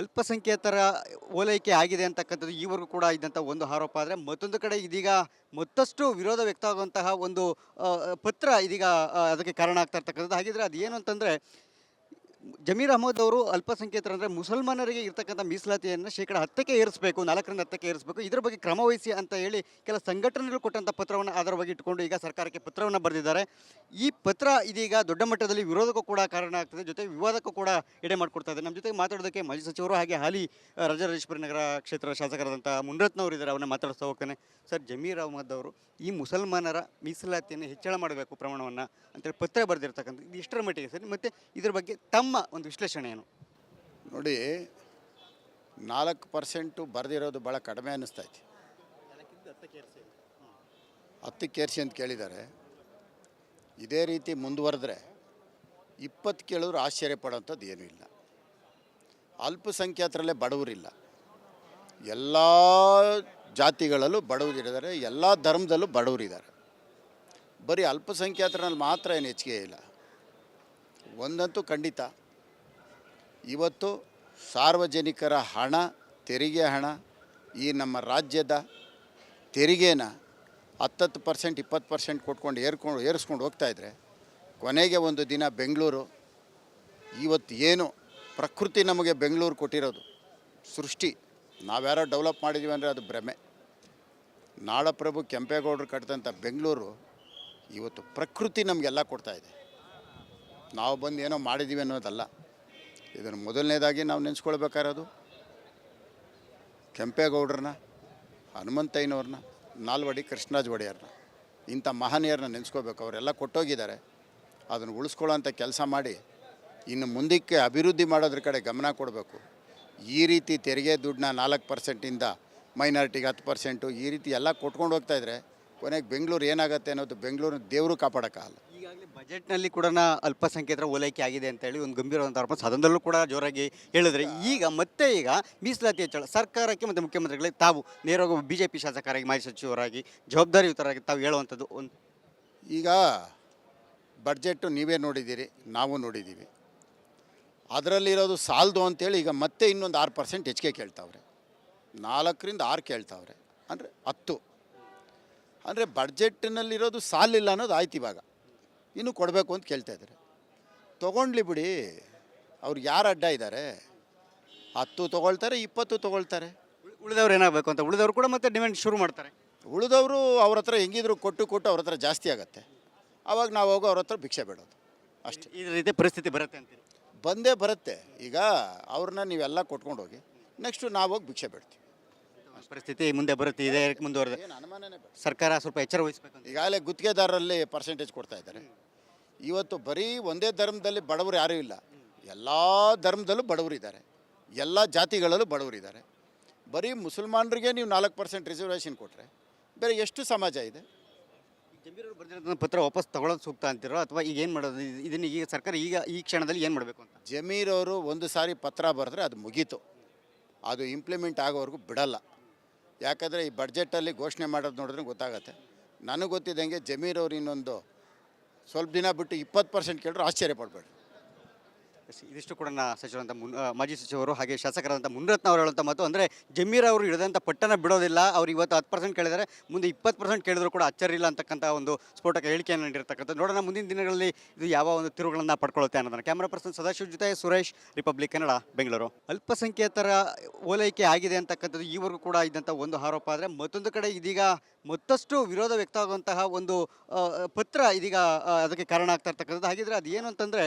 ಅಲ್ಪಸಂಖ್ಯಾತರ ಓಲೈಕೆ ಆಗಿದೆ ಅಂತಕ್ಕಂಥದ್ದು ಈವರೆಗೂ ಕೂಡ ಇದ್ದಂಥ ಒಂದು ಆರೋಪ ಆದರೆ ಮತ್ತೊಂದು ಕಡೆ ಇದೀಗ ಮತ್ತಷ್ಟು ವಿರೋಧ ವ್ಯಕ್ತವಾಗುವಂತಹ ಒಂದು ಪತ್ರ ಇದೀಗ ಅದಕ್ಕೆ ಕಾರಣ ಆಗ್ತಾ ಇರ್ತಕ್ಕಂಥದ್ದು. ಹಾಗಿದ್ರೆ ಅದು ಏನು ಅಂತಂದರೆ ಜಮೀರ್ ಅಹಮದ್ ಅವರು ಅಲ್ಪಸಂಖ್ಯಾತರು ಅಂದರೆ ಮುಸಲ್ಮಾನರಿಗೆ ಇರ್ತಕ್ಕಂಥ ಮೀಸಲಾತಿಯನ್ನು ಶೇಕಡ 10ಕ್ಕೆ ಏರಿಸಬೇಕು, 4ರಿಂದ 10ಕ್ಕೆ ಏರಿಸಬೇಕು, ಇದರ ಬಗ್ಗೆ ಕ್ರಮ ವಹಿಸಿ ಅಂತ ಹೇಳಿ ಕೆಲ ಸಂಘಟನೆಗಳು ಕೊಟ್ಟಂಥ ಪತ್ರವನ್ನು ಆಧಾರವಾಗಿ ಇಟ್ಟುಕೊಂಡು ಈಗ ಸರ್ಕಾರಕ್ಕೆ ಪತ್ರವನ್ನು ಬರೆದಿದ್ದಾರೆ. ಈ ಪತ್ರ ಇದೀಗ ದೊಡ್ಡ ಮಟ್ಟದಲ್ಲಿ ವಿರೋಧಕ್ಕೂ ಕೂಡ ಕಾರಣ ಆಗ್ತದೆ, ಜೊತೆಗೆ ವಿವಾದಕ್ಕೂ ಕೂಡ ಎಡೆ ಮಾಡಿಕೊಡ್ತಾ ಇದೆ. ನಮ್ಮ ಜೊತೆಗೆ ಮಾತಾಡೋದಕ್ಕೆ ಮಾಜಿ ಸಚಿವರು ಹಾಗೆ ಹಾಲಿ ರಾಜರಾಜೇಶ್ವರಿ ನಗರ ಕ್ಷೇತ್ರದ ಶಾಸಕರಾದಂಥ ಮುನರತ್ನವರು ಇದ್ದಾರೆ. ಅವನ್ನ ಮಾತಾಡಿಸ್ತಾ ಹೋಗ್ತಾನೆ. ಸರ್, ಜಮೀರ್ ಅಹಮದ್ ಅವರು ಈ ಮುಸಲ್ಮಾನರ ಮೀಸಲಾತಿಯನ್ನು ಹೆಚ್ಚಳ ಮಾಡಬೇಕು ಪ್ರಮಾಣವನ್ನು ಅಂತೇಳಿ ಪತ್ರ ಬರೆದಿರ್ತಕ್ಕಂಥ ಇದು ಇಷ್ಟರ ಮಟ್ಟಿಗೆ ಸರ್, ಮತ್ತು ಇದ್ರ ಬಗ್ಗೆ ತಮ್ಮ ಒಂದು ವಿಶ್ಲೇಷಣೆ ಏನು? ನೋಡಿ, 4% ಬರೆದಿರೋದು ಭಾಳ ಕಡಿಮೆ ಅನ್ನಿಸ್ತೈತಿ. 10ಕ್ಕೆ ಏರಿಸಿ ಅಂತ ಕೇಳಿದ್ದಾರೆ. ಇದೇ ರೀತಿ ಮುಂದುವರೆದ್ರೆ 20 ಕೇಳಿದ್ರು ಆಶ್ಚರ್ಯ ಪಡೋಂಥದ್ದು ಏನೂ ಇಲ್ಲ. ಅಲ್ಪಸಂಖ್ಯಾತರಲ್ಲೇ ಬಡವರಿಲ್ಲ, ಎಲ್ಲ ಜಾತಿಗಳಲ್ಲೂ ಬಡವರಿದ್ದಾರೆ, ಎಲ್ಲ ಧರ್ಮದಲ್ಲೂ ಬಡವರಿದ್ದಾರೆ. ಬರೀ ಅಲ್ಪಸಂಖ್ಯಾತರಲ್ಲಿ ಮಾತ್ರ ಏನು ಹೆಚ್ಚಿಗೆ ಇಲ್ಲ. ಒಂದಂತೂ ಖಂಡಿತ, ಇವತ್ತು ಸಾರ್ವಜನಿಕರ ಹಣ, ತೆರಿಗೆ ಹಣ, ಈ ನಮ್ಮ ರಾಜ್ಯದ ತೆರಿಗೆನ 10% 20% ಕೊಟ್ಕೊಂಡು ಏರಿಸ್ಕೊಂಡು ಹೋಗ್ತಾಯಿದ್ರೆ ಕೊನೆಗೆ ಒಂದು ದಿನ ಬೆಂಗಳೂರು, ಇವತ್ತು ಏನು ಪ್ರಕೃತಿ ನಮಗೆ ಬೆಂಗಳೂರು ಕೊಟ್ಟಿರೋದು ಸೃಷ್ಟಿ, ನಾವ್ಯಾರೋ ಡೆವಲಪ್ ಮಾಡಿದ್ದೀವಿ ಅಂದರೆ ಅದು ಭ್ರಮೆ. ನಾಡಪ್ರಭು ಕೆಂಪೇಗೌಡರು ಕಟ್ಟಿದಂಥ ಬೆಂಗಳೂರು ಇವತ್ತು ಪ್ರಕೃತಿ ನಮಗೆಲ್ಲ ಕೊಡ್ತಾಯಿದೆ. ನಾವು ಬಂದು ಏನೋ ಮಾಡಿದ್ದೀವಿ ಅನ್ನೋದಲ್ಲ. ಇದನ್ನು ಮೊದಲನೇದಾಗಿ ನಾವು ನೆನೆಸ್ಕೊಳ್ಬೇಕಾಗಿರೋದು ಕೆಂಪೇಗೌಡರನ್ನ, ಹನುಮಂತಯ್ಯನವ್ರನ್ನ, ನಾಲ್ವಡಿ ಕೃಷ್ಣರಾಜ ಒಡೆಯರ್ನ, ಇಂಥ ಮಹನೀಯರನ್ನ ನೆನೆಸ್ಕೋಬೇಕು. ಅವರೆಲ್ಲ ಕೊಟ್ಟೋಗಿದ್ದಾರೆ. ಅದನ್ನು ಉಳಿಸ್ಕೊಳ್ಳೋಂಥ ಕೆಲಸ ಮಾಡಿ ಇನ್ನು ಮುಂದಕ್ಕೆ ಅಭಿವೃದ್ಧಿ ಮಾಡೋದ್ರ ಕಡೆ ಗಮನ ಕೊಡಬೇಕು. ಈ ರೀತಿ ತೆರಿಗೆ ದುಡ್ಡನ್ನ 4%ಇಂದ ಮೈನಾರಿಟಿಗೆ 10% ಈ ರೀತಿ ಎಲ್ಲ ಕೊಟ್ಕೊಂಡು ಹೋಗ್ತಾಯಿದ್ರೆ ಕೊನೆಗೆ ಬೆಂಗಳೂರು ಏನಾಗುತ್ತೆ ಅನ್ನೋದು ಬೆಂಗಳೂರಿನ ದೇವರು ಕಾಪಾಡೋಕ್ಕಾಗಲ್ಲ. ಈಗಾಗಲೇ ಬಜೆಟ್ನಲ್ಲಿ ಕೂಡ ಅಲ್ಪಸಂಖ್ಯಾತರ ಓಲೈಕೆ ಆಗಿದೆ ಅಂತ ಹೇಳಿ ಒಂದು ಗಂಭೀರವಾದಂಥ ಆರೋಪ ಸದನದಲ್ಲೂ ಕೂಡ ಜೋರಾಗಿ ಹೇಳಿದ್ರೆ, ಈಗ ಮೀಸಲಾತಿ ಹೆಚ್ಚಳ ಸರ್ಕಾರಕ್ಕೆ ಮತ್ತು ಮುಖ್ಯಮಂತ್ರಿಗಳಿಗೆ ತಾವು ನೇರವಾಗಿ BJP ಶಾಸಕರಾಗಿ, ಮಾಜಿ ಸಚಿವರಾಗಿ, ಜವಾಬ್ದಾರಿಯುತರಾಗಿ ತಾವು ಹೇಳುವಂಥದ್ದು ಒಂದು, ಈಗ ಬಡ್ಜೆಟ್ಟು ನೀವೇ ನೋಡಿದ್ದೀರಿ, ನಾವು ನೋಡಿದ್ದೀವಿ. ಅದರಲ್ಲಿರೋದು ಸಾಲದು ಅಂತೇಳಿ ಈಗ ಮತ್ತೆ ಇನ್ನೊಂದು 6% ಹೆಚ್ಚಿಗೆ ಕೇಳ್ತಾವ್ರೆ. 4ರಿಂದ 6 ಕೇಳ್ತಾವ್ರೆ, ಅಂದರೆ 10. ಅಂದರೆ ಬಡ್ಜೆಟ್ಟಿನಲ್ಲಿರೋದು ಸಾಲಿಲ್ಲ ಅನ್ನೋದು ಆಯ್ತು. ಇವಾಗ ಇನ್ನೂ ಕೊಡಬೇಕು ಅಂತ ಕೇಳ್ತಾಯಿದ್ದಾರೆ. ತೊಗೊಂಡ್ಲಿ ಬಿಡಿ, ಅವ್ರಿಗೆ ಯಾರು ಅಡ್ಡ ಇದ್ದಾರೆ? 10 ತೊಗೊಳ್ತಾರೆ, 20 ತೊಗೊಳ್ತಾರೆ. ಉಳಿದವ್ರು ಏನಾಗಬೇಕು ಅಂತ ಉಳಿದವರು ಕೂಡ ಮತ್ತೆ ಡಿಮ್ಯಾಂಡ್ ಶುರು ಮಾಡ್ತಾರೆ. ಉಳಿದವರು ಅವ್ರ ಹತ್ರ ಹೆಂಗಿದ್ರು ಕೊಟ್ಟು ಅವ್ರ ಹತ್ರ ಜಾಸ್ತಿ ಆಗುತ್ತೆ. ಆವಾಗ ನಾವು ಹೋಗೋ ಅವ್ರ ಹತ್ರ ಭಿಕ್ಷೆ ಬೇಡೋದು ಅಷ್ಟೇ. ಈ ರೀತಿ ಪರಿಸ್ಥಿತಿ ಬರುತ್ತೆ ಅಂತೀರಿ? ಬಂದೇ ಬರುತ್ತೆ. ಈಗ ಅವ್ರನ್ನ ನೀವೆಲ್ಲ ಕೊಟ್ಕೊಂಡು ಹೋಗಿ, ನೆಕ್ಸ್ಟು ನಾವು ಹೋಗಿ ಭಿಕ್ಷೆ ಬೇಡ್ತೀವಿ. ಪರಿಸ್ಥಿತಿ ಮುಂದೆ ಬರುತ್ತೆ. ಇದೇ ಮುಂದುವರೆದ ಏನು ಅನುಮಾನನೇ ಬೇಡ. ಸರ್ಕಾರ ಸ್ವಲ್ಪ ಎಚ್ಚರ ವಹಿಸಬೇಕು. ಈಗಾಗಲೇ ಗುತ್ತಿಗೆದಾರರಲ್ಲಿ ಪರ್ಸೆಂಟೇಜ್ ಕೊಡ್ತಾ ಇದ್ದಾರೆ. ಇವತ್ತು ಬರೀ ಒಂದೇ ಧರ್ಮದಲ್ಲಿ ಬಡವರು ಯಾರೂ ಇಲ್ಲ, ಎಲ್ಲ ಧರ್ಮದಲ್ಲೂ ಬಡವರಿದ್ದಾರೆ, ಎಲ್ಲ ಜಾತಿಗಳಲ್ಲೂ ಬಡವರಿದ್ದಾರೆ. ಬರೀ ಮುಸಲ್ಮಾನರಿಗೆ ನೀವು 4% ರಿಸರ್ವೇಷನ್ ಕೊಟ್ಟರೆ ಬೇರೆ ಎಷ್ಟು ಸಮಾಜ ಇದೆ? ಜಮೀರ್ ಅವರು ಬರೆದಿರೋ ಪತ್ರ ವಾಪಸ್ ತಗೊಳ್ಳೋದು ಸೂಕ್ತ ಅಂತಿರೋ, ಅಥವಾ ಈಗ ಏನು ಮಾಡೋದು? ಇದನ್ನು ಈಗ ಸರ್ಕಾರ ಈ ಕ್ಷಣದಲ್ಲಿ ಏನು ಮಾಡಬೇಕು ಅಂತ? ಜಮೀರ್ ಅವರು ಒಂದು ಸಾರಿ ಪತ್ರ ಬರೆದ್ರೆ ಅದು ಮುಗೀತು, ಅದು ಇಂಪ್ಲಿಮೆಂಟ್ ಆಗೋವರೆಗೂ ಬಿಡಲ್ಲ. ಯಾಕಂದರೆ ಈ ಬಡ್ಜೆಟಲ್ಲಿ ಘೋಷಣೆ ಮಾಡೋದು ನೋಡಿದ್ರೆ ಗೊತ್ತಾಗತ್ತೆ. ನನಗೆ ಗೊತ್ತಿದ್ದಂಗೆ ಜಮೀರ್ ಅವರು ಇನ್ನೊಂದು ಸ್ವಲ್ಪ ದಿನ ಬಿಟ್ಟು 20% ಕೇಳಿದ್ರು ಆಶ್ಚರ್ಯ ಪಡಬೇಡಿ. ಇದಿಷ್ಟು ಕೂಡ ಸಚಿವರಂತ ಮಾಜಿ ಸಚಿವರು ಹಾಗೆ ಶಾಸಕರಾದಂಥ ಮುನರತ್ನ ಅವರು ಹೇಳುವಂಥ ಮಾತು. ಅಂದರೆ ಜಮೀರ್ ಅವರು ಹಿಡಿದಂಥ ಪಟ್ಟನ ಬಿಡೋದಿಲ್ಲ. ಅವ್ರು ಇವತ್ತು 10% ಕೇಳಿದರೆ ಮುಂದೆ 20% ಕೇಳಿದ್ರು ಕೂಡ ಅಚ್ಚರಿ ಇಲ್ಲ ಅಂತಕ್ಕಂಥ ಒಂದು ಸ್ಫೋಟಕ ಹೇಳಿಕೆಯನ್ನು ನೀಡಿರ್ತಕ್ಕಂಥದ್ದು. ನೋಡೋಣ ಮುಂದಿನ ದಿನಗಳಲ್ಲಿ ಇದು ಯಾವ ಒಂದು ತಿರುವುಗಳನ್ನು ಪಡ್ಕೊಳ್ಳುತ್ತೆ ಅನ್ನೋದನ್ನು. ಕ್ಯಾಮ್ರಾ ಪರ್ಸನ್ ಸದಾಶಿವ ಜೊತೆ ಸುರೇಶ್, ರಿಪಬ್ಲಿಕ್ ಕನ್ನಡ, ಬೆಂಗಳೂರು. ಅಲ್ಪಸಂಖ್ಯಾತರ ಓಲೈಕೆ ಆಗಿದೆ ಅಂತಕ್ಕಂಥದ್ದು ಈವರೆಗೂ ಕೂಡ ಇದ್ದಂಥ ಒಂದು ಆರೋಪ ಆದರೆ ಮತ್ತೊಂದು ಕಡೆ ಇದೀಗ ಮತ್ತಷ್ಟು ವಿರೋಧ ವ್ಯಕ್ತವಾಗುವಂತಹ ಒಂದು ಪತ್ರ ಇದೀಗ ಅದಕ್ಕೆ ಕಾರಣ ಆಗ್ತಾ ಇರ್ತಕ್ಕಂಥದ್ದು. ಹಾಗಿದ್ರೆ ಅದು ಏನು ಅಂತಂದರೆ,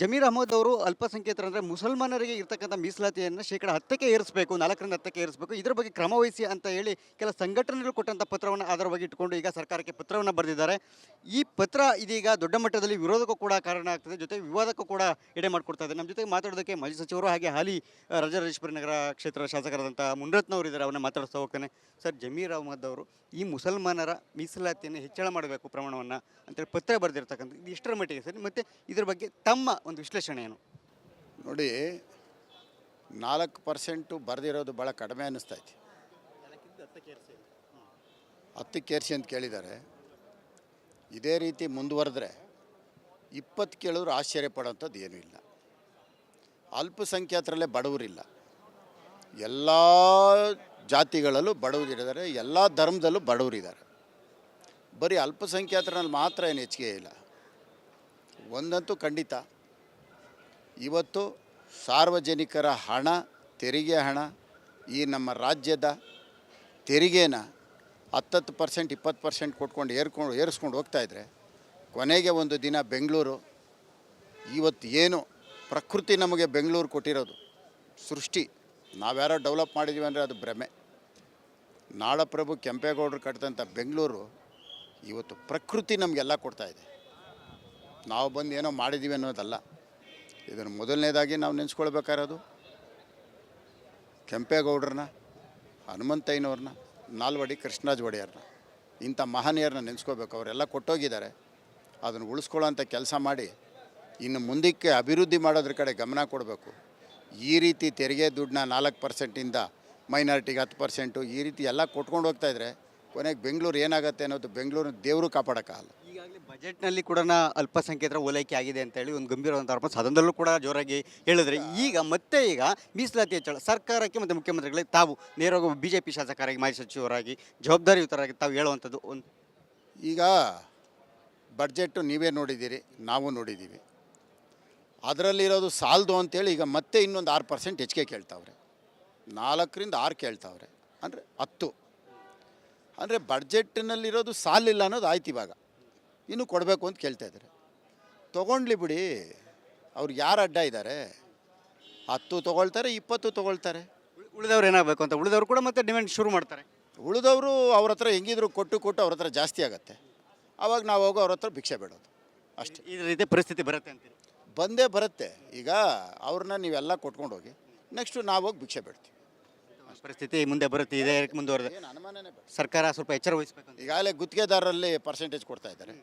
ಜಮೀರ್ ಅಹಮದ್ ಅವರು ಅಲ್ಪಸಂಖ್ಯಾತರು ಅಂದರೆ ಮುಸಲ್ಮಾನರಿಗೆ ಇರ್ತಕ್ಕಂಥ ಮೀಸಲಾತಿಯನ್ನು ಶೇಕಡ 10ಕ್ಕೆ ಏರಿಸಬೇಕು, 4ರಿಂದ 10ಕ್ಕೆ ಏರಿಸಬೇಕು, ಇದರ ಬಗ್ಗೆ ಕ್ರಮ ವಹಿಸಿ ಅಂತ ಹೇಳಿ ಕೆಲ ಸಂಘಟನೆಗಳು ಕೊಟ್ಟಂಥ ಪತ್ರವನ್ನು ಆಧಾರವಾಗಿ ಇಟ್ಟುಕೊಂಡು ಈಗ ಸರ್ಕಾರಕ್ಕೆ ಪತ್ರವನ್ನು ಬರೆದಿದ್ದಾರೆ. ಈ ಪತ್ರ ಇದೀಗ ದೊಡ್ಡ ಮಟ್ಟದಲ್ಲಿ ವಿರೋಧಕ್ಕೂ ಕೂಡ ಕಾರಣ ಆಗ್ತದೆ, ಜೊತೆಗೆ ವಿವಾದಕ್ಕೂ ಕೂಡ ಎಡೆ ಮಾಡಿಕೊಡ್ತಾ ಇದೆ. ನಮ್ಮ ಜೊತೆಗೆ ಮಾತಾಡೋದಕ್ಕೆ ಮಾಜಿ ಸಚಿವರು ಹಾಗೆ ಹಾಲಿ ರಾಜರಾಜೇಶ್ವರಿ ನಗರ ಕ್ಷೇತ್ರದ ಶಾಸಕರಾದಂಥ ಮುನರತ್ನವರು ಇದ್ದಾರೆ. ಅವನ್ನ ಮಾತಾಡಿಸ್ತಾ ಹೋಗ್ತಾನೆ. ಸರ್, ಜಮೀರ್ ಅಹಮದ್ ಅವರು ಈ ಮುಸಲ್ಮಾನರ ಮೀಸಲಾತಿಯನ್ನು ಹೆಚ್ಚಳ ಮಾಡಬೇಕು ಪ್ರಮಾಣವನ್ನು ಅಂತೇಳಿ ಪತ್ರ ಬರೆದಿರ್ತಕ್ಕಂಥ ಇದು ಇಷ್ಟರ ಮಟ್ಟಿಗೆ ಸರಿ, ಮತ್ತು ಇದ್ರ ಬಗ್ಗೆ ತಮ್ಮ ಒಂದು ವಿಶ್ಲೇಷಣೆ ಏನು? ನೋಡಿ, 4% ಬರೆದಿರೋದು ಭಾಳ ಕಡಿಮೆ ಅನ್ನಿಸ್ತೈತಿ. 10ಕ್ಕೆ ಏರಿಸಿ ಅಂತ ಕೇಳಿದ್ದಾರೆ. ಇದೇ ರೀತಿ ಮುಂದುವರೆದ್ರೆ 20 ಕೇಳಿದ್ರು ಆಶ್ಚರ್ಯ ಪಡೋಂಥದ್ದು ಏನೂ ಇಲ್ಲ. ಅಲ್ಪಸಂಖ್ಯಾತರಲ್ಲೇ ಬಡವರಿಲ್ಲ. ಎಲ್ಲ ಜಾತಿಗಳಲ್ಲೂ ಬಡವರಿದ್ದಾರೆ, ಎಲ್ಲ ಧರ್ಮದಲ್ಲೂ ಬಡವರಿದ್ದಾರೆ. ಬರೀ ಅಲ್ಪಸಂಖ್ಯಾತರಲ್ಲಿ ಮಾತ್ರ ಏನು ಹೆಚ್ಚಿಗೆ ಇಲ್ಲ. ಒಂದಂತೂ ಖಂಡಿತ, ಇವತ್ತು ಸಾರ್ವಜನಿಕರ ಹಣ, ತೆರಿಗೆ ಹಣ, ಈ ನಮ್ಮ ರಾಜ್ಯದ ತೆರಿಗೆನ 10% 20% ಕೊಟ್ಕೊಂಡು ಏರಿಸ್ಕೊಂಡು ಹೋಗ್ತಾಯಿದ್ರೆ ಕೊನೆಗೆ ಒಂದು ದಿನ ಬೆಂಗಳೂರು, ಇವತ್ತು ಏನು ಪ್ರಕೃತಿ ನಮಗೆ ಬೆಂಗಳೂರು ಕೊಟ್ಟಿರೋದು ಸೃಷ್ಟಿ, ನಾವ್ಯಾರೋ ಡೆವಲಪ್ ಮಾಡಿದ್ದೀವಿ ಅಂದರೆ ಅದು ಭ್ರಮೆ. ನಾಡಪ್ರಭು ಕೆಂಪೇಗೌಡರು ಕಟ್ಟಿದಂಥ ಬೆಂಗಳೂರು ಇವತ್ತು ಪ್ರಕೃತಿ ನಮಗೆಲ್ಲ ಕೊಡ್ತಾಯಿದೆ. ನಾವು ಬಂದು ಏನೋ ಮಾಡಿದ್ದೀವಿ ಅನ್ನೋದಲ್ಲ. ಇದನ್ನು ಮೊದಲನೇದಾಗಿ ನಾವು ನೆನೆಸ್ಕೊಳ್ಬೇಕಾಗಿರೋದು ಕೆಂಪೇಗೌಡರನ್ನ, ಹನುಮಂತಯ್ಯನವ್ರನ್ನ, ನಾಲ್ವಡಿ ಕೃಷ್ಣರಾಜ ಒಡೆಯರ್ನ, ಇಂಥ ಮಹನೀಯರನ್ನ ನೆನೆಸ್ಕೋಬೇಕು. ಅವರೆಲ್ಲ ಕೊಟ್ಟೋಗಿದ್ದಾರೆ. ಅದನ್ನು ಉಳಿಸ್ಕೊಳ್ಳೋಂಥ ಕೆಲಸ ಮಾಡಿ ಇನ್ನು ಮುಂದಕ್ಕೆ ಅಭಿವೃದ್ಧಿ ಮಾಡೋದ್ರ ಕಡೆ ಗಮನ ಕೊಡಬೇಕು. ಈ ರೀತಿ ತೆರಿಗೆ ದುಡ್ಡನ್ನ 4%ಇಂದ ಮೈನಾರಿಟಿಗೆ 10% ಈ ರೀತಿ ಎಲ್ಲ ಕೊಟ್ಕೊಂಡು ಹೋಗ್ತಾಯಿದ್ರೆ ಕೊನೆಗೆ ಬೆಂಗಳೂರು ಏನಾಗುತ್ತೆ ಅನ್ನೋದು ಬೆಂಗಳೂರಿನ ದೇವರು ಕಾಪಾಡೋಕ್ಕಾಗಲ್ಲ. ಈಗಾಗಲೇ ಬಜೆಟ್ನಲ್ಲಿ ಕೂಡ ಅಲ್ಪಸಂಖ್ಯಾತರ ಓಲೈಕೆ ಆಗಿದೆ ಅಂತೇಳಿ ಒಂದು ಗಂಭೀರವಾದಂಥ ಆರೋಪ ಸದನದಲ್ಲೂ ಕೂಡ ಜೋರಾಗಿ ಹೇಳಿದ್ರೆ, ಈಗ ಮೀಸಲಾತಿ ಹೆಚ್ಚಳ ಸರ್ಕಾರಕ್ಕೆ ಮತ್ತು ಮುಖ್ಯಮಂತ್ರಿಗಳಿಗೆ ತಾವು ನೇರವಾಗಿ BJP ಶಾಸಕರಾಗಿ, ಮಾಜಿ ಸಚಿವರಾಗಿ, ಜವಾಬ್ದಾರಿಯುತರಾಗಿ ತಾವು ಹೇಳುವಂಥದ್ದು ಒಂದು ಈಗ ಬಡ್ಜೆಟ್ಟು ನೀವೇ ನೋಡಿದ್ದೀರಿ, ನಾವು ನೋಡಿದ್ದೀವಿ. ಅದರಲ್ಲಿರೋದು ಸಾಲದು ಅಂತೇಳಿ ಈಗ ಮತ್ತೆ ಇನ್ನೊಂದು 6% ಹೆಚ್ಚಿಗೆ ಕೇಳ್ತಾವ್ರೆ. 4ರಿಂದ 6 ಕೇಳ್ತಾವ್ರೆ, ಅಂದರೆ 10. ಅಂದರೆ ಬಡ್ಜೆಟ್ಟಿನಲ್ಲಿರೋದು ಸಾಲಿಲ್ಲ ಅನ್ನೋದು ಆಯ್ತು. ಇವಾಗ ಇನ್ನೂ ಕೊಡಬೇಕು ಅಂತ ಕೇಳ್ತಾಯಿದ್ದಾರೆ. ತೊಗೊಂಡ್ಲಿ ಬಿಡಿ, ಅವ್ರಿಗೆ ಯಾರು ಅಡ್ಡ ಇದ್ದಾರೆ? 10 ತೊಗೊಳ್ತಾರೆ, 20 ತೊಗೊಳ್ತಾರೆ. ಉಳಿದವ್ರು ಏನಾಗಬೇಕು ಅಂತ ಉಳಿದವರು ಕೂಡ ಮತ್ತೆ ಡಿಮ್ಯಾಂಡ್ ಶುರು ಮಾಡ್ತಾರೆ. ಉಳಿದವರು ಅವ್ರ ಹತ್ರ ಹೆಂಗಿದ್ರು ಕೊಟ್ಟು ಅವ್ರ ಹತ್ರ ಜಾಸ್ತಿ ಆಗುತ್ತೆ. ಆವಾಗ ನಾವು ಹೋಗೋ ಅವ್ರ ಹತ್ರ ಭಿಕ್ಷೆ ಬೇಡೋದು ಅಷ್ಟೇ. ಈ ರೀತಿ ಪರಿಸ್ಥಿತಿ ಬರುತ್ತೆ ಅಂತೀರಿ? ಬಂದೇ ಬರುತ್ತೆ. ಈಗ ಅವ್ರನ್ನ ನೀವೆಲ್ಲ ಕೊಟ್ಕೊಂಡು ಹೋಗಿ, ನೆಕ್ಸ್ಟು ನಾವು ಹೋಗಿ ಭಿಕ್ಷೆ ಬೇಡ್ತೀವಿ. ಪರಿಸ್ಥಿತಿ ಮುಂದೆ ಬರುತ್ತೆ. ಇದೇ ಮುಂದುವರೆದ ಏನು ಅನುಮಾನನೇ ಬೇಡ. ಸರ್ಕಾರ ಸ್ವಲ್ಪ ಎಚ್ಚರ ವಹಿಸಬೇಕು ಅಂತ. ಈಗಾಗಲೇ ಗುತ್ತಿಗೆದಾರರಲ್ಲಿ ಪರ್ಸೆಂಟೇಜ್ ಕೊಡ್ತಾ ಇದ್ದಾರೆ.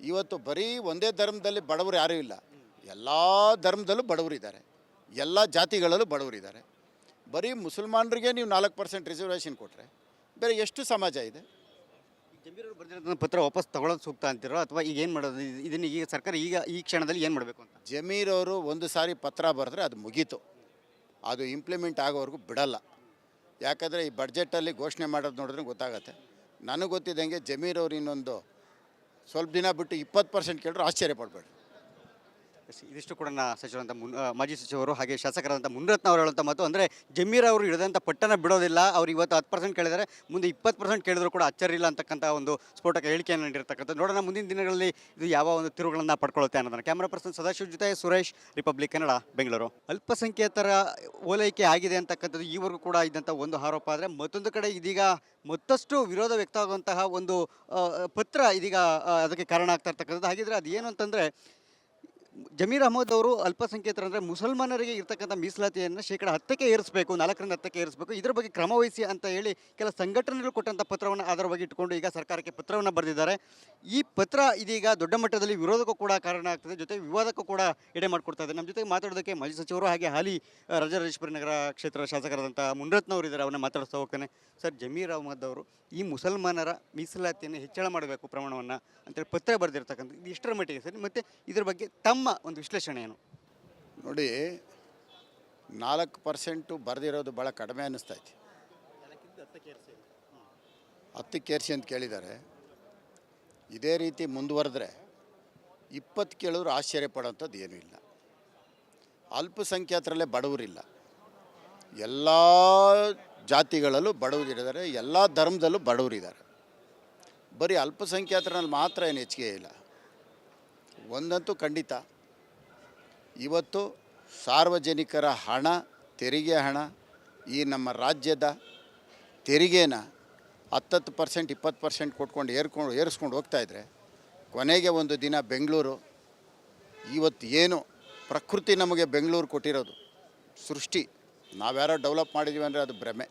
ಇವತ್ತು ಬರೀ ಒಂದೇ ಧರ್ಮದಲ್ಲಿ ಬಡವರು ಯಾರೂ ಇಲ್ಲ, ಎಲ್ಲ ಧರ್ಮದಲ್ಲೂ ಬಡವರಿದ್ದಾರೆ, ಎಲ್ಲ ಜಾತಿಗಳಲ್ಲೂ ಬಡವರಿದ್ದಾರೆ. ಬರೀ ಮುಸಲ್ಮಾನರಿಗೆ ನೀವು 4% ರಿಸರ್ವೇಷನ್ ಕೊಟ್ಟರೆ ಬೇರೆ ಎಷ್ಟು ಸಮಾಜ ಇದೆ? ಜಮೀರವರು ಬರೆದಿರೋ ಪತ್ರ ವಾಪಸ್ ತಗೊಳ್ಳೋದು ಸೂಕ್ತ ಅಂತಿರೋ, ಅಥವಾ ಈಗ ಏನು ಮಾಡೋದು? ಇದನ್ನು ಈಗ ಸರ್ಕಾರ ಈ ಕ್ಷಣದಲ್ಲಿ ಏನು ಮಾಡಬೇಕು ಅಂತ? ಜಮೀರವರು ಒಂದು ಸಾರಿ ಪತ್ರ ಬರೆದ್ರೆ ಅದು ಮುಗೀತು. ಅದು ಇಂಪ್ಲಿಮೆಂಟ್ ಆಗೋವರೆಗೂ ಬಿಡಲ್ಲ. ಯಾಕಂದರೆ ಈ ಬಡ್ಜೆಟಲ್ಲಿ ಘೋಷಣೆ ಮಾಡೋದು ನೋಡಿದ್ರೆ ಗೊತ್ತಾಗತ್ತೆ. ನನಗೆ ಗೊತ್ತಿದ್ದಂಗೆ ಜಮೀರವ್ರು ಇನ್ನೊಂದು ಸ್ವಲ್ಪ ದಿನ ಬಿಟ್ಟು 20% ಕೇಳಿದ್ರು ಆಶ್ಚರ್ಯ ಪಡಬೇಡಿ. ಇದಿಷ್ಟು ಕೂಡ ಸಚಿವರಂತ ಮಾಜಿ ಸಚಿವರು ಹಾಗೆ ಶಾಸಕರಾದಂಥ ಮುನಿರತ್ನ ಅವರು ಹೇಳುವಂಥ ಮಾತು. ಅಂದರೆ ಜಮೀರ್ ಅವರು ಹಿಡಿದಂಥ ಪಟ್ಟನ ಬಿಡೋದಿಲ್ಲ. ಅವ್ರು ಇವತ್ತು 10% ಕೇಳಿದರೆ ಮುಂದೆ 20% ಕೇಳಿದ್ರು ಕೂಡ ಅಚ್ಚರಿಲ್ಲ ಅಂತಕ್ಕಂಥ ಒಂದು ಸ್ಫೋಟಕ ಹೇಳಿಕೆಯನ್ನು ನೀಡಿರ್ತಕ್ಕಂಥದ್ದು. ನೋಡೋಣ ಮುಂದಿನ ದಿನಗಳಲ್ಲಿ ಇದು ಯಾವ ಒಂದು ತಿರುವುಗಳನ್ನು ಪಡ್ಕೊಳ್ಳುತ್ತೆ ಅನ್ನೋದನ್ನು. ಕ್ಯಾಮ್ರಾ ಪರ್ಸನ್ ಸದಾಶಿವ ಜೊತೆ ಸುರೇಶ್, ರಿಪಬ್ಲಿಕ್ ಕನ್ನಡ, ಬೆಂಗಳೂರು. ಅಲ್ಪಸಂಖ್ಯಾತರ ಓಲೈಕೆ ಆಗಿದೆ ಅಂತಕ್ಕಂಥದ್ದು ಈವರೆಗೂ ಕೂಡ ಇದ್ದಂಥ ಒಂದು ಆರೋಪ. ಆದರೆ ಮತ್ತೊಂದು ಕಡೆ ಇದೀಗ ಮತ್ತಷ್ಟು ವಿರೋಧ ವ್ಯಕ್ತವಾಗುವಂತಹ ಒಂದು ಪತ್ರ ಇದೀಗ ಅದಕ್ಕೆ ಕಾರಣ ಆಗ್ತಾ ಇರ್ತಕ್ಕಂಥದ್ದು. ಹಾಗಿದ್ರೆ ಅದು ಏನು ಅಂತಂದರೆ, ಜಮೀರ್ ಅಹಮದ್ ಅವರು ಅಲ್ಪಸಂಖ್ಯಾತರು ಅಂದರೆ ಮುಸಲ್ಮಾನರಿಗೆ ಇರ್ತಕ್ಕಂಥ ಮೀಸಲಾತಿಯನ್ನು 10% ಏರಿಸಬೇಕು, 4ರಿಂದ 10 ಏರಿಸಬೇಕು, ಇದರ ಬಗ್ಗೆ ಕ್ರಮ ವಹಿಸಿ ಅಂತ ಹೇಳಿ ಕೆಲ ಸಂಘಟನೆಗಳು ಕೊಟ್ಟಂಥ ಪತ್ರವನ್ನು ಆಧಾರವಾಗಿ ಇಟ್ಟುಕೊಂಡು ಈಗ ಸರ್ಕಾರಕ್ಕೆ ಪತ್ರವನ್ನು ಬರೆದಿದ್ದಾರೆ. ಈ ಪತ್ರ ಇದೀಗ ದೊಡ್ಡ ಮಟ್ಟದಲ್ಲಿ ವಿರೋಧಕ್ಕೂ ಕೂಡ ಕಾರಣ ಆಗ್ತದೆ, ಜೊತೆಗೆ ವಿವಾದಕ್ಕೂ ಕೂಡ ಎಡೆ ಮಾಡಿಕೊಡ್ತಾ ಇದೆ. ನಮ್ಮ ಜೊತೆಗೆ ಮಾತಾಡೋದಕ್ಕೆ ಮಾಜಿ ಸಚಿವರು ಹಾಗೆ ಹಾಲಿ ರಾಜರಾಜೇಶ್ವರಿ ನಗರ ಕ್ಷೇತ್ರ ಶಾಸಕರಾದಂಥ ಮುನಿರತ್ನವರು ಇದ್ದಾರೆ. ಅವನ್ನ ಮಾತಾಡಿಸ್ತಾ ಹೋಗ್ತಾನೆ. ಸರ್, ಜಮೀರ್ ಅಹಮದ್ ಅವರು ಈ ಮುಸಲ್ಮಾನರ ಮೀಸಲಾತಿಯನ್ನು ಹೆಚ್ಚಳ ಮಾಡಬೇಕು ಪ್ರಮಾಣವನ್ನು ಅಂತೇಳಿ ಪತ್ರ ಬರೆದಿರ್ತಕ್ಕಂಥದ್ದು, ಇದು ಇಷ್ಟರ ಮಟ್ಟಿಗೆ ಸರಿ? ಮತ್ತು ಇದ್ರ ಬಗ್ಗೆ ತಮ್ಮ ಒಂದು ವಿಶ್ಲೇಷಣೆ ಏನು? ನೋಡಿ, 4% ಬರೆದಿರೋದು ಭಾಳ ಕಡಿಮೆ ಅನ್ನಿಸ್ತೈತಿ. 10 ಏರಿಸಿ ಅಂತ ಕೇಳಿದ್ದಾರೆ. ಇದೇ ರೀತಿ ಮುಂದುವರೆದ್ರೆ 20 ಕೇಳಿದ್ರು ಆಶ್ಚರ್ಯ ಪಡೋಂಥದ್ದು ಏನೂ ಇಲ್ಲ. ಅಲ್ಪಸಂಖ್ಯಾತರಲ್ಲೇ ಬಡವರಿಲ್ಲ, ಎಲ್ಲ ಜಾತಿಗಳಲ್ಲೂ ಬಡವರಿದ್ದಾರೆ, ಎಲ್ಲ ಧರ್ಮದಲ್ಲೂ ಬಡವರಿದ್ದಾರೆ. ಬರೀ ಅಲ್ಪಸಂಖ್ಯಾತರಲ್ಲಿ ಮಾತ್ರ ಏನು ಹೆಚ್ಚಿಗೆ ಇಲ್ಲ. ಒಂದಂತೂ ಖಂಡಿತ, ಇವತ್ತು ಸಾರ್ವಜನಿಕರ ಹಣ, ತೆರಿಗೆ ಹಣ, ಈ ನಮ್ಮ ರಾಜ್ಯದ ತೆರಿಗೆನ 10% 20% ಕೊಟ್ಕೊಂಡು ಏರಿಸ್ಕೊಂಡು ಹೋಗ್ತಾಯಿದ್ರೆ ಕೊನೆಗೆ ಒಂದು ದಿನ ಬೆಂಗಳೂರು, ಇವತ್ತು ಏನು ಪ್ರಕೃತಿ ನಮಗೆ ಬೆಂಗಳೂರು ಕೊಟ್ಟಿರೋದು ಸೃಷ್ಟಿ, ನಾವ್ಯಾರೋ ಡೆವಲಪ್ ಮಾಡಿದ್ದೀವಿ ಅಂದರೆ ಅದು ಭ್ರಮೆ.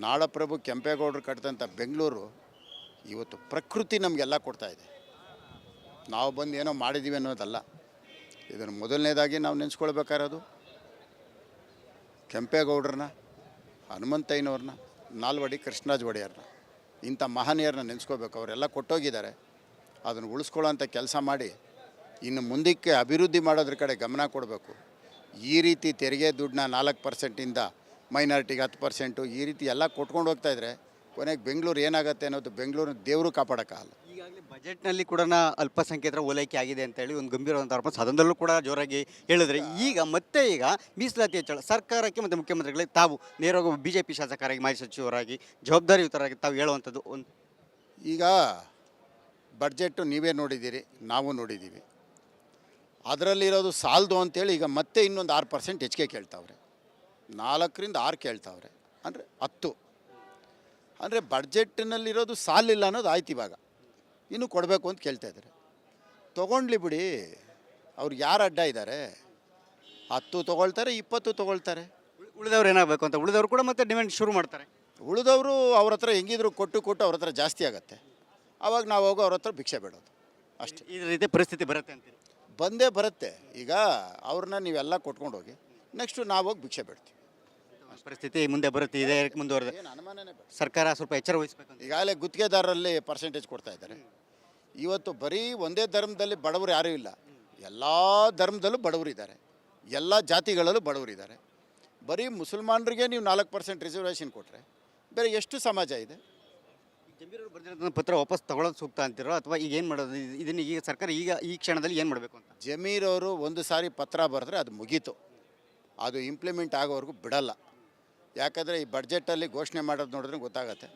ನಾಡಪ್ರಭು ಕೆಂಪೇಗೌಡರು ಕಟ್ಟಿದಂಥ ಬೆಂಗಳೂರು ಇವತ್ತು ಪ್ರಕೃತಿ ನಮಗೆಲ್ಲ ಕೊಡ್ತಾಯಿದೆ. ನಾವು ಬಂದು ಏನೋ ಮಾಡಿದ್ದೀವಿ ಅನ್ನೋದಲ್ಲ. ಇದನ್ನು ಮೊದಲನೇದಾಗಿ ನಾವು ನೆನೆಸ್ಕೊಳ್ಬೇಕಾಗಿರೋದು ಕೆಂಪೇಗೌಡರನ್ನ, ಹನುಮಂತಯ್ಯನವ್ರನ್ನ, ನಾಲ್ವಡಿ ಕೃಷ್ಣರಾಜ ಒಡೆಯರ್ನ, ಇಂಥ ಮಹನೀಯರನ್ನ ನೆನೆಸ್ಕೋಬೇಕು. ಅವರೆಲ್ಲ ಕೊಟ್ಟೋಗಿದ್ದಾರೆ. ಅದನ್ನು ಉಳಿಸ್ಕೊಳ್ಳೋಂಥ ಕೆಲಸ ಮಾಡಿ ಇನ್ನು ಮುಂದಕ್ಕೆ ಅಭಿವೃದ್ಧಿ ಮಾಡೋದ್ರ ಕಡೆ ಗಮನ ಕೊಡಬೇಕು. ಈ ರೀತಿ ತೆರಿಗೆ ದುಡ್ಡನ್ನ 4%ಇಂದ ಮೈನಾರಿಟಿಗೆ 10% ಈ ರೀತಿ ಎಲ್ಲ ಕೊಟ್ಕೊಂಡು ಹೋಗ್ತಾ ಇದ್ರೆ ಕೊನೆಗೆ ಬೆಂಗಳೂರು ಏನಾಗುತ್ತೆ ಅನ್ನೋದು ಬೆಂಗಳೂರು ದೇವರು ಕಾಪಾಡೋಕ್ಕಾಗಲ್ಲ. ಈಗಾಗಲೇ ಬಜೆಟ್ನಲ್ಲಿ ಕೂಡ ಅಲ್ಪಸಂಖ್ಯಾತರ ಓಲೈಕೆ ಆಗಿದೆ ಅಂತೇಳಿ ಒಂದು ಗಂಭೀರವಾದಂಥ ಆರೋಪ ಸದನದಲ್ಲೂ ಕೂಡ ಜೋರಾಗಿ ಹೇಳಿದ್ರೆ ಈಗ ಮೀಸಲಾತಿ ಹೆಚ್ಚಳ ಸರ್ಕಾರಕ್ಕೆ ಮತ್ತು ಮುಖ್ಯಮಂತ್ರಿಗಳಿಗೆ ತಾವು ನೇರವಾಗಿ BJP ಶಾಸಕರಾಗಿ ಮಾಜಿ ಸಚಿವರಾಗಿ ಜವಾಬ್ದಾರಿಯುತರಾಗಿ ತಾವು ಹೇಳುವಂಥದ್ದು ಒಂದು ಈಗ ಬಡ್ಜೆಟ್ಟು ನೀವೇ ನೋಡಿದ್ದೀರಿ, ನಾವು ನೋಡಿದ್ದೀವಿ. ಅದರಲ್ಲಿರೋದು ಸಾಲದು ಅಂತೇಳಿ ಈಗ ಮತ್ತೆ ಇನ್ನೊಂದು 6% ಹೆಚ್ಚಿಗೆ ಕೇಳ್ತಾವ್ರೆ. 4ರಿಂದ 6 ಕೇಳ್ತಾವ್ರೆ, ಅಂದರೆ 10. ಅಂದರೆ ಬಡ್ಜೆಟ್ನಲ್ಲಿರೋದು ಸಾಲಿಲ್ಲ ಅನ್ನೋದು ಆಯ್ತು. ಇವಾಗ ಇನ್ನೂ ಕೊಡಬೇಕು ಅಂತ ಕೇಳ್ತಾ ಇದ್ದಾರೆ. ತೊಗೊಂಡ್ಲಿ ಬಿಡಿ, ಅವ್ರು ಯಾರು ಅಡ್ಡ ಇದ್ದಾರೆ? 10 ತೊಗೊಳ್ತಾರೆ, 20 ತೊಗೊಳ್ತಾರೆ. ಉಳಿದವ್ರು ಏನಾಗಬೇಕು ಅಂತ ಉಳಿದವರು ಕೂಡ ಮತ್ತೆ ಡಿಮ್ಯಾಂಡ್ ಶುರು ಮಾಡ್ತಾರೆ. ಉಳಿದವರು ಅವ್ರ ಹತ್ರ ಹೆಂಗಿದ್ರು ಕೊಟ್ಟು ಅವ್ರ ಹತ್ರ ಜಾಸ್ತಿ ಆಗುತ್ತೆ. ಆವಾಗ ನಾವು ಹೋಗೋ ಅವ್ರ ಹತ್ರ ಭಿಕ್ಷೆ ಬೇಡೋದು ಅಷ್ಟೇ. ಈ ರೀತಿ ಪರಿಸ್ಥಿತಿ ಬರುತ್ತೆ ಅಂತೀರಿ? ಬಂದೇ ಬರುತ್ತೆ. ಈಗ ಅವ್ರನ್ನ ನೀವೆಲ್ಲ ಕೊಟ್ಕೊಂಡು ಹೋಗಿ, ನೆಕ್ಸ್ಟು ನಾವು ಹೋಗಿ ಭಿಕ್ಷೆ ಬೇಡ್ತೀವಿ. ಪರಿಸ್ಥಿತಿ ಮುಂದೆ ಬರುತ್ತೆ, ಇದೇ ಮುಂದುವರೆದ ಏನು ಅನುಮಾನನೇ ಬೇಡ. ಸರ್ಕಾರ ಸ್ವಲ್ಪ ಎಚ್ಚರ ವಹಿಸಬೇಕು ಅಂತ. ಈಗಾಗಲೇ ಗುತ್ತಿಗೆದಾರರಲ್ಲಿ ಪರ್ಸೆಂಟೇಜ್ ಕೊಡ್ತಾ ಇದ್ದಾರೆ. ಇವತ್ತು ಬರೀ ಒಂದೇ ಧರ್ಮದಲ್ಲಿ ಬಡವರು ಯಾರೂ ಇಲ್ಲ, ಎಲ್ಲ ಧರ್ಮದಲ್ಲೂ ಬಡವರಿದ್ದಾರೆ, ಎಲ್ಲ ಜಾತಿಗಳಲ್ಲೂ ಬಡವರಿದ್ದಾರೆ. ಬರೀ ಮುಸಲ್ಮಾನರಿಗೆ ನೀವು 4% ರಿಸರ್ವೇಷನ್ ಕೊಟ್ಟರೆ ಬೇರೆ ಎಷ್ಟು ಸಮಾಜ ಇದೆ? ಜಮೀರವರು ಬರೆದಿರೋದನ್ನ ಪತ್ರ ವಾಪಸ್ ತಗೊಳ್ಳೋದು ಸೂಕ್ತ ಅಂತಿರೋ ಅಥವಾ ಈಗ ಏನು ಮಾಡೋದು? ಇದನ್ನು ಈಗ ಸರ್ಕಾರ ಈ ಕ್ಷಣದಲ್ಲಿ ಏನು ಮಾಡಬೇಕು ಅಂತ? ಜಮೀರವರು ಒಂದು ಸಾರಿ ಪತ್ರ ಬರೆದ್ರೆ ಅದು ಮುಗೀತು, ಅದು ಇಂಪ್ಲಿಮೆಂಟ್ ಆಗೋವರೆಗೂ ಬಿಡಲ್ಲ. ಯಾಕಂದರೆ ಈ ಬಡ್ಜೆಟಲ್ಲಿ ಘೋಷಣೆ ಮಾಡೋದು ನೋಡಿದ್ರೆ ಗೊತ್ತಾಗತ್ತೆ.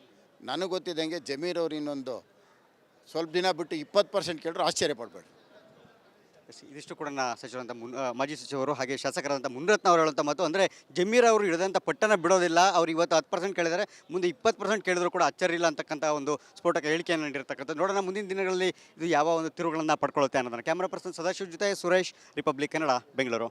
ನನಗೆ ಗೊತ್ತಿದ್ದಂಗೆ ಜಮೀರವ್ರು ಇನ್ನೊಂದು ಸ್ವಲ್ಪ ದಿನ ಬಿಟ್ಟು 20% ಕೇಳಿದ್ರು ಆಶ್ಚರ್ಯ ಪಡಬೇಡಿ. ಇದಿಷ್ಟು ಕೂಡ ಸಚಿವರಂತ ಮಾಜಿ ಸಚಿವರು ಹಾಗೆ ಶಾಸಕರಾದಂಥ ಮುನಿರತ್ನ ಅವರು ಹೇಳುವಂಥ ಮಾತು. ಅಂದರೆ ಜಮೀರ್ ಅವರು ಹಿಡಿದಂಥ ಪಟ್ಟನ ಬಿಡೋದಿಲ್ಲ. ಅವ್ರು ಇವತ್ತು 10% ಕೇಳಿದರೆ ಮುಂದೆ 20% ಕೇಳಿದ್ರು ಕೂಡ ಅಚ್ಚರಿ ಇಲ್ಲ ಅಂತಕ್ಕಂಥ ಒಂದು ಸ್ಫೋಟಕ ಹೇಳಿಕೆಯನ್ನು ನೀಡಿರ್ತಕ್ಕಂಥ. ನೋಡೋಣ ಮುಂದಿನ ದಿನಗಳಲ್ಲಿ ಇದು ಯಾವ ಒಂದು ತಿರುವುಗಳನ್ನು ಪಡ್ಕೊಳ್ಳುತ್ತೆ ಅನ್ನೋದನ್ನು. ಕ್ಯಾಮ್ರಾ ಪರ್ಸನ್ ಸದಾಶಿವ್ ಜೊತೆ ಸುರೇಶ್, ರಿಪಬ್ಲಿಕ್ ಕನ್ನಡ, ಬೆಂಗಳೂರು.